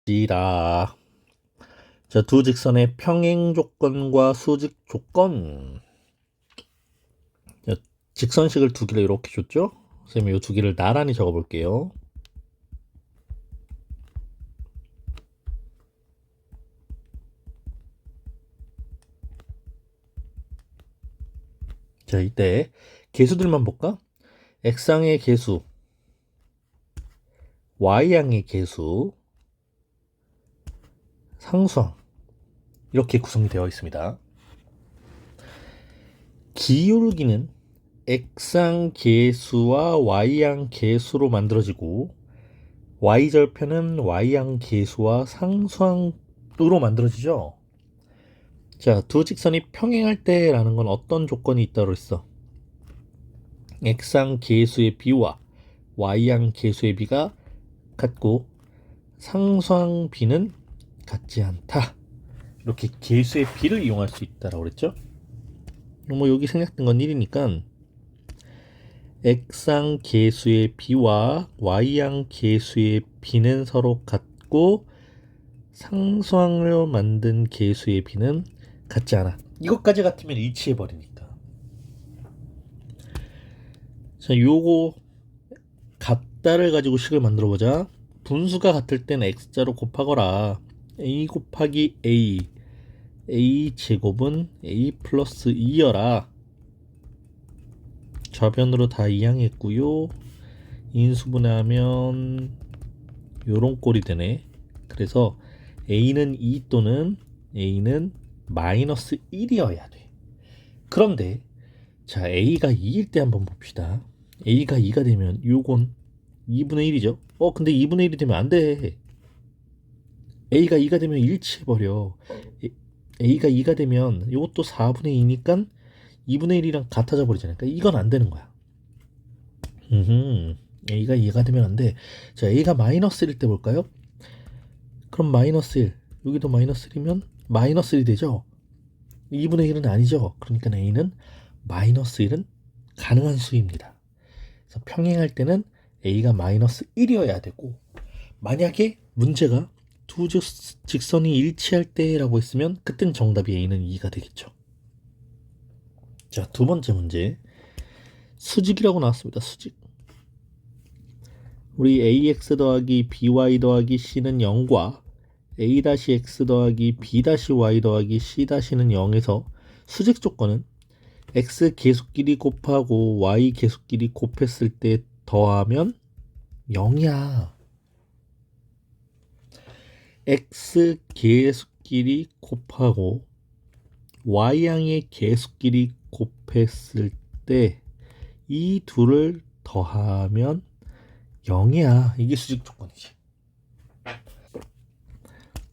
이라. 자, 두 직선의 평행 조건과 수직 조건. 자, 직선식을 두 개를 이렇게 줬죠? 선생님이 이 두 개를 나란히 적어 볼게요. 자, 이때 개수들만 볼까? x항의 개수, y항의 개수, 상수항 이렇게 구성이 되어 있습니다. 기울기는 x항 개수와 y항 개수로 만들어지고 y절편은 y항 개수와 상수항으로 만들어지죠. 자, 두 직선이 평행할 때라는 건 어떤 조건이 있다고 했어? x항 계수의 비와 y항 계수의 비가 같고 상수항 비는 같지 않다. 이렇게 계수의 비를 이용할 수 있다라고 그랬죠? 뭐 여기 생략된 건 1이니까 x항 계수의 비와 y항 계수의 비는 서로 같고 상수항으로 만든 계수의 비는 같지 않아. 이것까지 같으면 일치해 버리니까. 자, 요거 같다를 가지고 식을 만들어 보자. 분수가 같을 땐 x자로 곱하거라. a 곱하기 a 제곱은 a 플러스 2여라. 좌변으로 다 이항했고요. 인수분해하면 요런 꼴이 되네. 그래서 a는 2 또는 a는 마이너스 1이어야 돼. 그런데 자, a가 2일 때 한번 봅시다. a가 2가 되면 요건 2분의 1이죠. 근데 2분의 1이 되면 안 돼. a가 2가 되면 일치해버려. a가 2가 되면 이것도 4분의 2니까 2분의 1이랑 같아져 버리잖아요. 그러니까 이건 안 되는 거야. a가 2가 되면 안 돼. 자, a가 마이너스 1일 때 볼까요? 그럼 마이너스 1, 여기도 마이너스 1이면 마이너스 1이 되죠. 2분의 1은 아니죠. 그러니까 a는 마이너스 1은 가능한 수입니다. 그래서 평행할 때는 a가 마이너스 1이어야 되고, 만약에 문제가 두 직선이 일치할 때라고 했으면 그땐 정답이 a는 2가 되겠죠. 자, 두 번째 문제. 수직이라고 나왔습니다. 수직. 우리 ax 더하기 by 더하기 c는 0과 a-x 더하기 b-y 더하기 c-는 0에서 수직 조건은 x 계수끼리 곱하고 y 계수끼리 곱했을 때 더하면 0이야. x 계수끼리 곱하고 y양의 계수끼리 곱했을 때 이 둘을 더하면 0이야. 이게 수직 조건이지.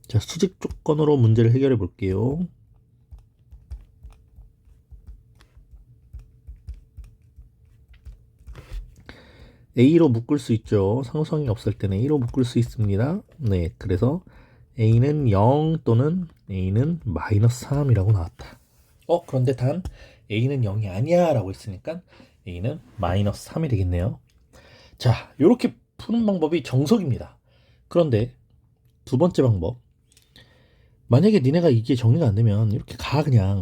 자, 수직 조건으로 문제를 해결해 볼게요. a로 묶을 수 있죠. 상수항이 없을 때는 a로 묶을 수 있습니다. 네, 그래서 a는 0 또는 a는 마이너스 3이라고 나왔다. 그런데 단 a는 0이 아니야 라고 했으니까 a는 마이너스 3이 되겠네요. 자, 이렇게 푸는 방법이 정석입니다. 그런데 두 번째 방법, 만약에 니네가 이게 정리가 안 되면 이렇게 가 그냥.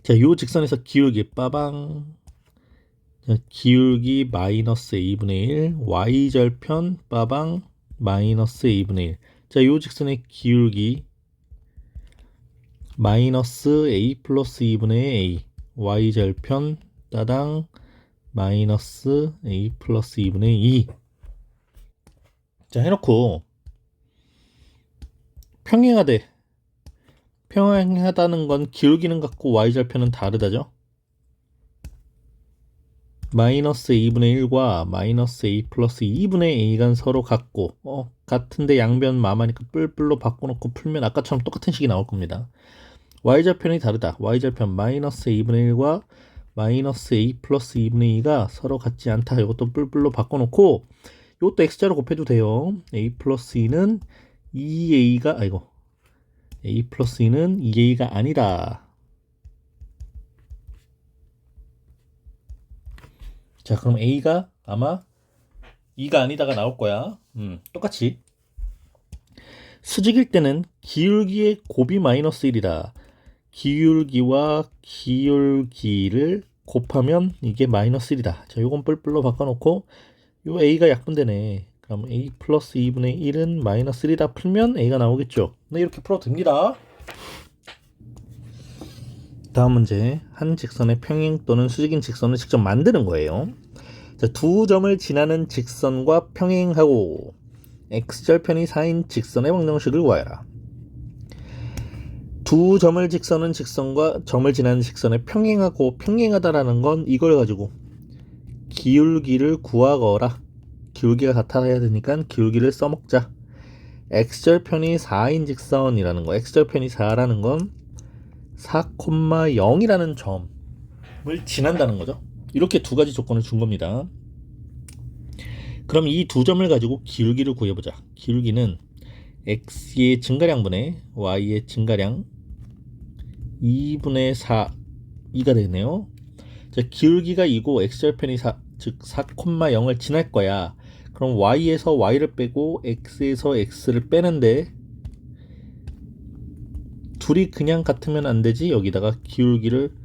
자, 요 직선에서 기울기 빠방, 자, 기울기 마이너스 a분의 1, y절편 빠방 마이너스 a분의 1. 자, 요 직선의 기울기 마이너스 a 플러스 2분의 a, y절편 따당 마이너스 a 플러스 2분의 2. 자, 해놓고 평행하되, 평행하다는 건 기울기는 같고 y절편은 다르다죠. 마이너스 a분의 1과 마이너스 a 플러스 2분의 a가 서로 같고 같은데 양변 마마니까 뿔뿔로 바꿔놓고 풀면 아까처럼 똑같은 식이 나올 겁니다. y절편이 다르다. y절편 마이너스 a분의 1과 마이너스 a 플러스 2분의 2가 서로 같지 않다. 이것도 뿔뿔로 바꿔놓고 이것도 x자로 곱해도 돼요. a 플러스 2는 2a가 a 플러스 2는 2a가 아니다. 자, 그럼 a가 아마 2가 아니다가 나올 거야. 똑같이. 수직일 때는 기울기의 곱이 마이너스 1이다. 기울기와 기울기를 곱하면 이게 마이너스 1이다. 자, 요건 뿔뿔로 바꿔놓고 요 a가 약분되네. 그럼 a 플러스 2분의 1은 마이너스 1이다 풀면 a가 나오겠죠. 네, 이렇게 풀어도 됩니다. 다음 문제. 한 직선의 평행 또는 수직인 직선을 직접 만드는 거예요. 자, 두 점을 지나는 직선과 평행하고 x절편이 4인 직선의 방정식을 구하여라. 두 점을 직선은 직선과 점을 지나는 직선에 평행하고 평행하다라는 건 이걸 가지고 기울기를 구하거라. 기울기가 같아야 되니까 기울기를 써먹자. x절편이 4인 직선이라는 거, x절편이 4라는 건 4,0이라는 점을 지난다는 거죠. 이렇게 두 가지 조건을 준 겁니다. 그럼 이 두 점을 가지고 기울기를 구해보자. 기울기는 x의 증가량분의 y의 증가량 2분의 4 2가 되네요. 자, 기울기가 2고 x절편이 4, 즉 4,0을 지날 거야. 그럼 y에서 y를 빼고 x에서 x를 빼는데 둘이 그냥 같으면 안 되지. 여기다가 기울기를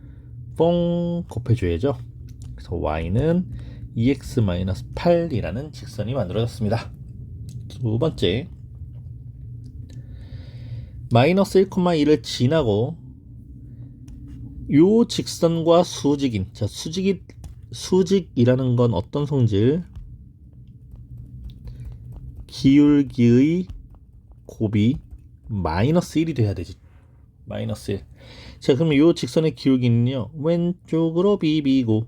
뻥 곱해줘야죠. 그래서 y는 2x-8이라는 직선이 만들어졌습니다. 두 번째, 마이너스 1,2를 지나고 요 직선과 수직인, 자, 수직이라는 건 어떤 성질? 기울기의 곱이 마이너스 1이 돼야 되지. 마이너스 1. 자, 그러면 요 직선의 기울기는요, 왼쪽으로 비비고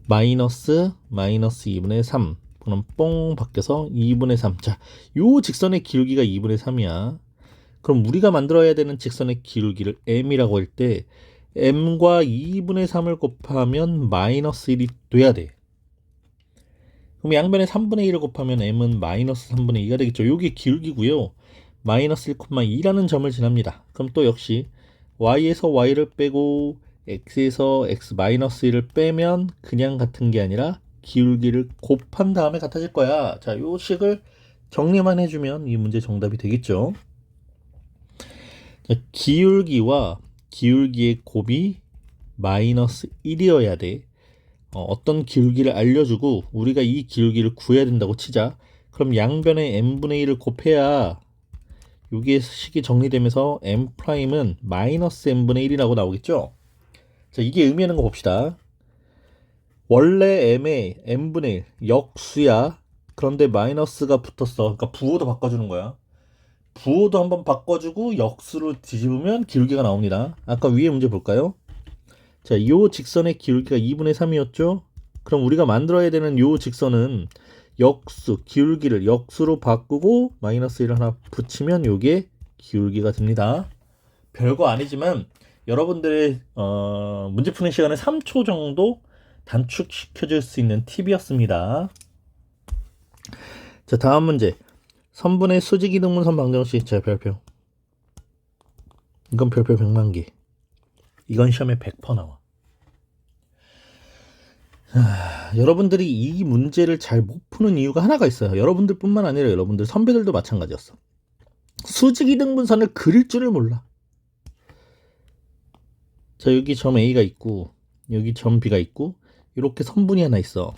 마이너스 2분의 3. 그럼 뽕 바뀌어서 2분의 3. 자, 요 직선의 기울기가 2분의 3이야. 그럼 우리가 만들어야 되는 직선의 기울기를 m이라고 할 때 m과 2분의 3을 곱하면 마이너스 1이 돼야 돼. 그럼 양변에 3분의 1을 곱하면 m은 마이너스 3분의 2가 되겠죠. 요게 기울기고요. 마이너스 1,2라는 점을 지납니다. 그럼 또 역시 y에서 y를 빼고 x에서 x 마이너스 1을 빼면 그냥 같은 게 아니라 기울기를 곱한 다음에 같아질 거야. 자, 요 식을 정리만 해주면 이 문제 정답이 되겠죠. 자, 기울기와 기울기의 곱이 마이너스 1이어야 돼. 어떤 기울기를 알려주고 우리가 이 기울기를 구해야 된다고 치자. 그럼 양변에 m분의 1을 곱해야 여기에 식이 정리되면서 m'은 마이너스 m분의 1이라고 나오겠죠. 자, 이게 의미하는 거 봅시다. 원래 m의 m분의 1 역수야. 그런데 마이너스가 붙었어. 그러니까 부호도 바꿔주는 거야. 부호도 한번 바꿔주고 역수로 뒤집으면 기울기가 나옵니다. 아까 위에 문제 볼까요? 자, 이 직선의 기울기가 2분의 3이었죠? 그럼 우리가 만들어야 되는 이 직선은 역수, 기울기를 역수로 바꾸고 마이너스 1을 하나 붙이면 이게 기울기가 됩니다. 별거 아니지만 여러분들의 문제 푸는 시간을 3초 정도 단축시켜줄 수 있는 팁이었습니다. 자, 다음 문제. 선분의 수직이등분선 방정식. 자, 별표. 이건 별표 100만 개. 이건 시험에 100% 나와. 여러분들이 이 문제를 잘 못 푸는 이유가 하나가 있어요. 여러분들뿐만 아니라 여러분들 선배들도 마찬가지였어. 수직이등분선을 그릴 줄을 몰라. 자, 여기 점 A가 있고 여기 점 B가 있고 이렇게 선분이 하나 있어.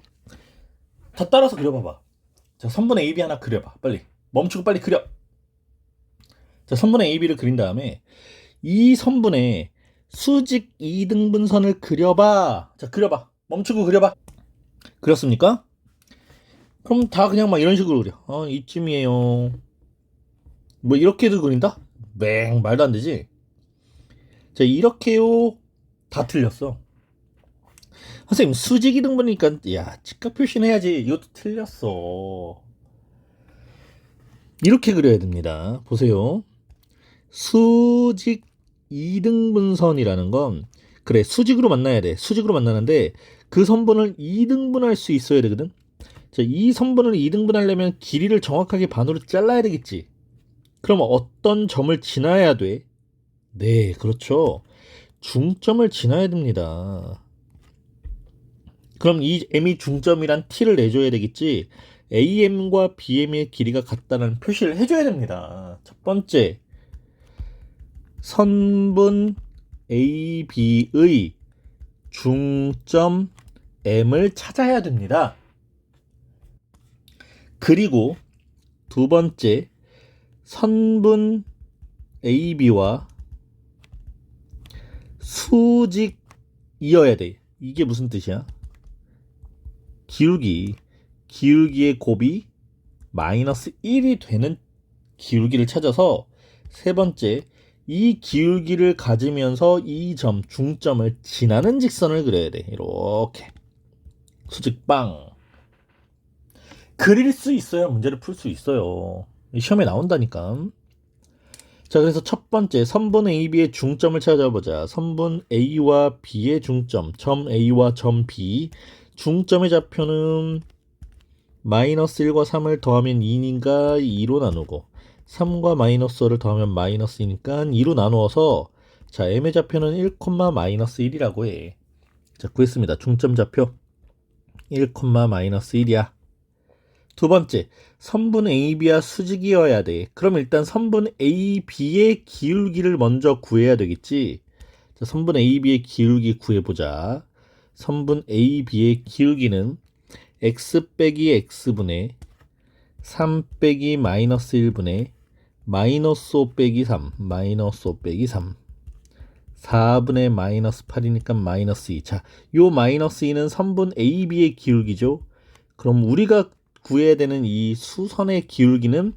다 따라서 그려봐봐. 자, 선분 AB 하나 그려봐. 빨리. 멈추고 빨리 그려. 자, 선분의 AB를 그린 다음에 이 선분의 수직 이등분선을 그려봐. 자, 그려봐. 멈추고 그려봐. 그렸습니까? 그럼 다 그냥 막 이런 식으로 그려. 이쯤이에요. 뭐 이렇게도 그린다? 맹 말도 안 되지. 자, 이렇게요. 다 틀렸어. 선생님, 수직 이등분이니까 야, 직각 표시는 해야지. 이것도 틀렸어. 이렇게 그려야 됩니다. 보세요. 수직 이등분선이라는 건 그래, 수직으로 만나야 돼. 수직으로 만나는데 그 선분을 2등분할 수 있어야 되거든. 자, 이 선분을 2등분하려면 길이를 정확하게 반으로 잘라야 되겠지. 그럼 어떤 점을 지나야 돼? 네, 그렇죠. 중점을 지나야 됩니다. 그럼 이 m이 중점이란 t를 내줘야 되겠지. AM과 BM의 길이가 같다는 표시를 해줘야 됩니다. 첫 번째, 선분 AB의 중점 M을 찾아야 됩니다. 그리고 두 번째, 선분 AB와 수직이어야 돼. 이게 무슨 뜻이야? 기울기의 곱이 마이너스 1이 되는 기울기를 찾아서, 세 번째, 이 기울기를 가지면서 이 점, 중점을 지나는 직선을 그려야 돼. 이렇게 수직빵. 그릴 수 있어야 문제를 풀 수 있어요. 시험에 나온다니까. 자, 그래서 첫 번째, 선분 AB의 중점을 찾아보자. 선분 A와 B의 중점, 점 A와 점 B, 중점의 좌표는 마이너스 1과 3을 더하면 2니까 2로 나누고, 3과 마이너스 5를 더하면 마이너스 2니까 2로 나누어서, 자, M의 좌표는 1, 마이너스 1이라고 해. 자, 구했습니다. 중점 좌표 1, 마이너스 1이야. 두 번째, 선분 AB와 수직이어야 돼. 그럼 일단 선분 AB의 기울기를 먼저 구해야 되겠지. 자, 선분 AB의 기울기 구해보자. 선분 AB의 기울기는 x 빼기 x분의 3 빼기 마이너스 1분의 마이너스 5 빼기 3, 마이너스 5 빼기 3, 4분의 마이너스 8이니까 마이너스 2. 자, 요 마이너스 2는 선분 AB의 기울기죠. 그럼 우리가 구해야 되는 이 수선의 기울기는,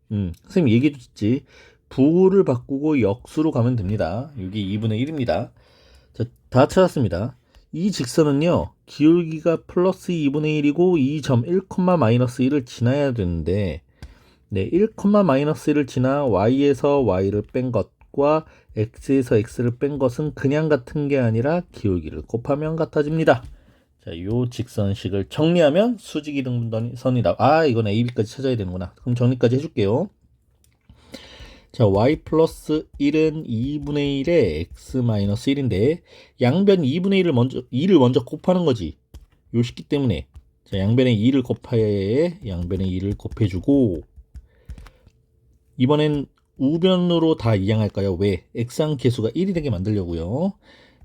선생님 얘기해 줬지. 부호를 바꾸고 역수로 가면 됩니다. 이게 2분의 1입니다. 자, 다 찾았습니다. 이 직선은요, 기울기가 플러스 2분의 1이고 이 점 1, 마이너스 1을 지나야 되는데, 네, 1, 마이너스 1을 지나 y에서 y를 뺀 것과 x에서 x를 뺀 것은 그냥 같은 게 아니라 기울기를 곱하면 같아집니다. 자, 요 직선식을 정리하면 수직이 등분선이 이건 AB까지 찾아야 되는구나. 그럼 정리까지 해줄게요. 자, y 플러스 1은 2분의 1에 x 마이너스 1인데, 양변 2분의 2를 먼저 곱하는 거지. 요 식기 때문에. 자, 양변에 2를 곱해주고, 이번엔 우변으로 다 이항할까요? 왜? x항 계수가 1이 되게 만들려고요.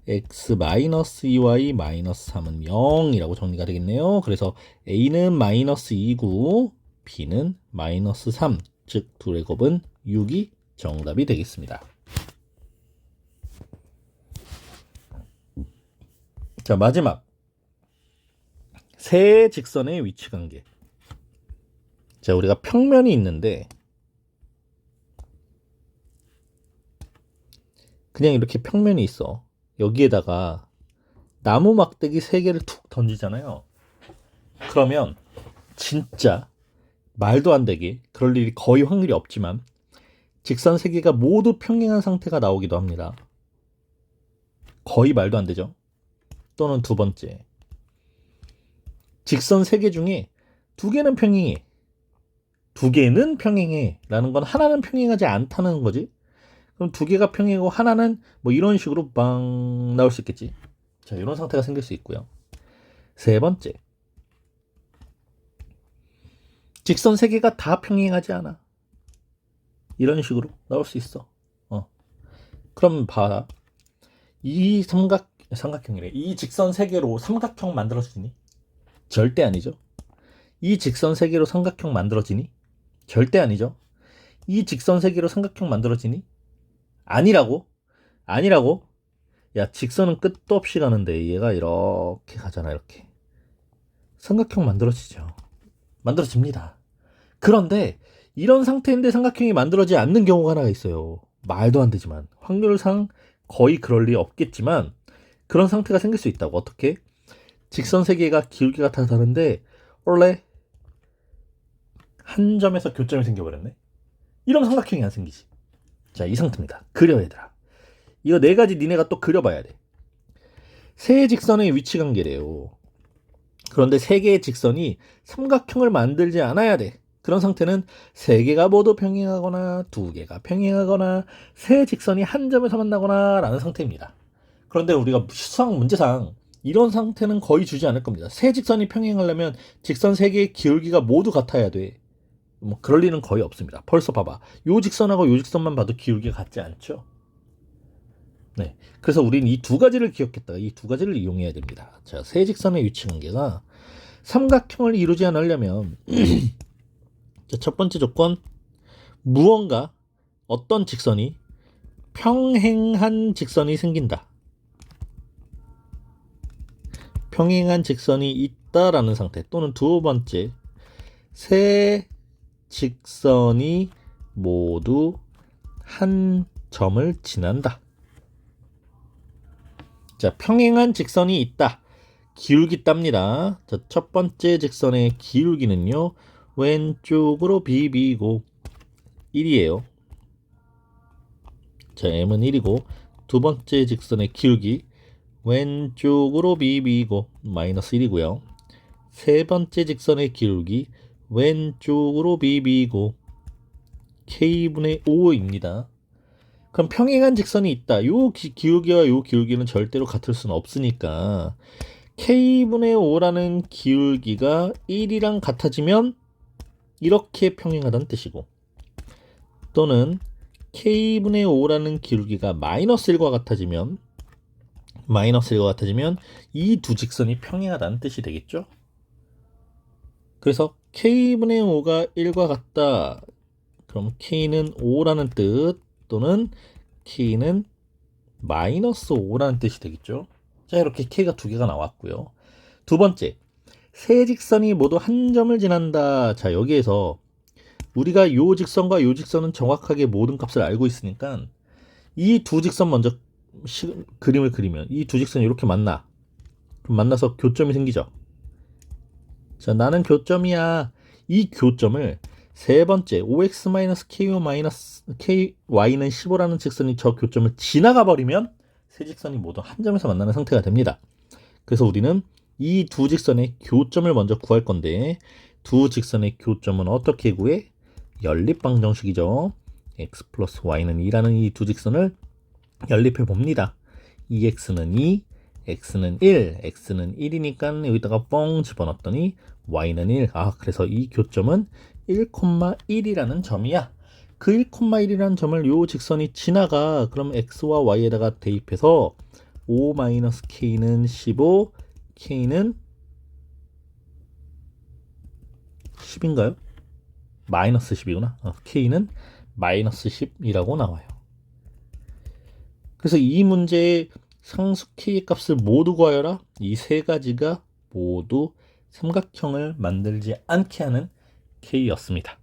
x 마이너스 2y 마이너스 3은 0이라고 정리가 되겠네요. 그래서 a는 마이너스 2고 b는 마이너스 3, 즉 둘의 곱은 6이 정답이 되겠습니다. 자, 마지막 세 직선의 위치 관계. 자, 우리가 평면이 있는데 그냥 이렇게 평면이 있어. 여기에다가 나무 막대기 3개를 툭 던지잖아요. 그러면 진짜 말도 안 되게, 그럴 일이 거의 확률이 없지만 직선 3개가 모두 평행한 상태가 나오기도 합니다. 거의 말도 안 되죠. 또는 두 번째, 직선 3개 중에 2개는 평행해. 2개는 평행해 라는 건 하나는 평행하지 않다는 거지. 그럼 2개가 평행이고 하나는 뭐 이런 식으로 빵 나올 수 있겠지. 자, 이런 상태가 생길 수 있고요. 세 번째, 직선 3개가 다 평행하지 않아. 이런 식으로 나올 수 있어. 그럼 봐라. 이 삼각형이래. 이 직선 3개로 삼각형 만들어지니? 절대 아니죠. 이 직선 3개로 삼각형 만들어지니? 절대 아니죠. 이 직선 3개로 삼각형 만들어지니? 아니라고? 야, 직선은 끝도 없이 가는데 얘가 이렇게 가잖아. 이렇게 삼각형 만들어집니다. 그런데 이런 상태인데 삼각형이 만들어지지 않는 경우가 하나가 있어요. 말도 안 되지만 확률상 거의 그럴 리 없겠지만 그런 상태가 생길 수 있다고. 어떻게? 직선 3개가 기울기가 다 다른데 원래 한 점에서 교점이 생겨버렸네. 이러면 삼각형이 안 생기지. 자, 이 상태입니다. 그려, 얘들아. 이거 4가지 니네가 또 그려봐야 돼. 세 직선의 위치 관계래요. 그런데 3개의 직선이 삼각형을 만들지 않아야 돼. 그런 상태는 3개가 모두 평행하거나 2개가 평행하거나 세 직선이 한 점에서 만나거나 라는 상태입니다. 그런데 우리가 수학 문제상 이런 상태는 거의 주지 않을 겁니다. 세 직선이 평행하려면 직선 세 개의 기울기가 모두 같아야 돼. 뭐 그럴 리는 거의 없습니다. 벌써 봐봐. 요 직선하고 요 직선만 봐도 기울기가 같지 않죠? 네. 그래서 우린 이 두 가지를 기억했다가 이 두 가지를 이용해야 됩니다. 자, 세 직선의 위치 관계가 삼각형을 이루지 않으려면 자, 첫 번째 조건, 무언가 어떤 직선이 평행한 직선이 생긴다. 평행한 직선이 있다라는 상태, 또는 두 번째, 세 직선이 모두 한 점을 지난다. 자, 평행한 직선이 있다. 기울기 땁니다. 자, 첫 번째 직선의 기울기는요, 왼쪽으로 b이고 1이에요. 자, m은 1이고, 두 번째 직선의 기울기 왼쪽으로 b이고 마이너스 1이고요. 세 번째 직선의 기울기 왼쪽으로 b이고 k분의 5입니다. 그럼 평행한 직선이 있다. 요 기울기와 요 기울기는 절대로 같을 수는 없으니까 k분의 5라는 기울기가 1이랑 같아지면 이렇게 평행하다는 뜻이고, 또는 k분의 5라는 기울기가 마이너스 1과 같아지면 이 두 직선이 평행하다는 뜻이 되겠죠. 그래서 k분의 5가 1과 같다. 그럼 k는 5라는 뜻, 또는 k는 마이너스 5라는 뜻이 되겠죠. 자, 이렇게 k가 두 개가 나왔고요. 두 번째, 세 직선이 모두 한 점을 지난다. 자, 여기에서 우리가 요 직선과 요 직선은 정확하게 모든 값을 알고 있으니까 이 두 직선 먼저 그림을 그리면 이 두 직선이 이렇게 만나. 그럼 만나서 교점이 생기죠. 자, 나는 교점이야. 이 교점을 세 번째 5x-ky는 15라는 직선이 저 교점을 지나가 버리면 세 직선이 모두 한 점에서 만나는 상태가 됩니다. 그래서 우리는 이 두 직선의 교점을 먼저 구할 건데, 두 직선의 교점은 어떻게 구해? 연립방정식이죠. x 플러스 y는 2라는 이 두 직선을 연립해 봅니다. 2x는 2, x는 1, x는 1이니까 여기다가 뻥 집어넣었더니 y는 1. 아, 그래서 이 교점은 1,1이라는 점이야. 그 1,1이라는 점을 요 직선이 지나가. 그럼 x와 y에다가 대입해서 5-k는 15, k는 10인가요? 마이너스 10이구나. k는 마이너스 10이라고 나와요. 그래서 이 문제의 상수 k의 값을 모두 구하여라. 이 세 가지가 모두 삼각형을 만들지 않게 하는 k였습니다.